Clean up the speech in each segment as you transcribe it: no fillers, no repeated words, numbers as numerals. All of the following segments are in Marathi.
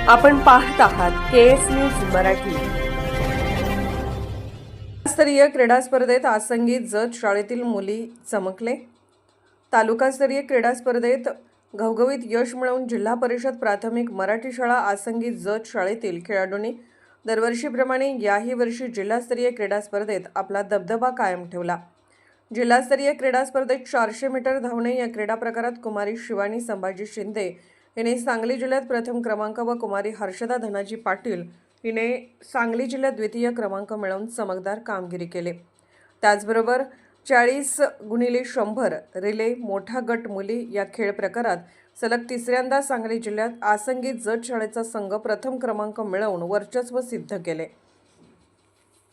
आपण पाहत आहात केएस न्यूज मराठी। स्तरीय क्रीडा स्पर्धेत आसंगी जत शाळेतील मुली चमकले। तालुकास्तरीय क्रीडा स्पर्धेत घवघवीत यश मिळवून जिल्हा परिषद प्राथमिक मराठी शाळा आसंगी जत शाळेतील खेळाडूंनी दरवर्षीप्रमाणे याही वर्षी जिल्हास्तरीय क्रीडा स्पर्धेत आपला दबदबा कायम ठेवला। जिल्हास्तरीय क्रीडा स्पर्धेत 400 मीटर धावणे या क्रीडा प्रकारात कुमारी शिवानी संभाजी शिंदे हिने सांगली जिल्ह्यात प्रथम क्रमांक व कुमारी हर्षदा धनाजी पाटील हिने सांगली जिल्ह्यात द्वितीय क्रमांक मिळवून चमकदार कामगिरी केली। त्याचबरोबर 40x100 रिले मोठा गट मुली या खेळ प्रकारात सलग तिसऱ्यांदा सांगली जिल्ह्यात आसंगी जत शाळेचा संघ प्रथम क्रमांक मिळवून वर्चस्व सिद्ध केले।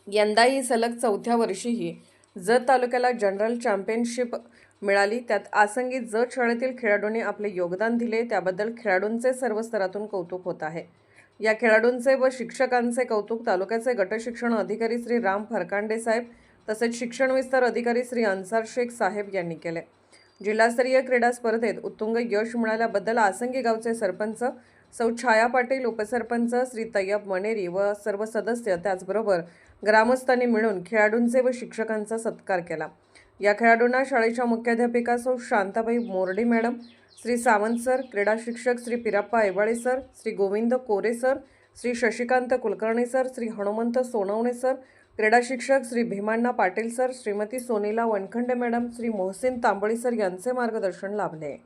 यंदाही सलग चौथ्या वर्षीही जत तालुक्याला जनरल चॅम्पियनशिप मिळाली। त्यात आसंगी जत शाळेतील खेळाडूंनी आपले योगदान दिले, त्याबद्दल खेळाडूंचे सर्व स्तरातून कौतुक होत आहे। या खेळाडूंचे व शिक्षकांचे कौतुक तालुक्याचे गट शिक्षण अधिकारी श्री राम फरकांडे साहेब तसेच शिक्षण विस्तार अधिकारी श्री अन्सार शेख साहेब यांनी केले। जिल्हास्तरीय क्रीडा स्पर्धेत उत्तुंग यश मिळाल्याबद्दल आसंगी गावचे सरपंच सौ छाया पाटील, उपसरपंच श्री तय्यब मनेरी व सर्व सदस्य त्याचबरोबर ग्रामस्थांनी मिळून खेळाडूंचे व शिक्षकांचा सत्कार केला। या खेळाडूंना शाळेच्या मुख्याध्यापिका सौ शांताबाई मोर्डी मॅडम, श्री सावंत सर, क्रीडा शिक्षक Shri Pirappa Aibale sir, Shri Govind Kore sir, Shri Shashikant Kulkarni sir, Shri Hanumant Sonawane sir, क्रीडा शिक्षक Shri Bhimanna Patil sir, Shrimati Sonila Wankhade madam, Shri Mohsin Tambali sir यांचे मार्गदर्शन लाभले।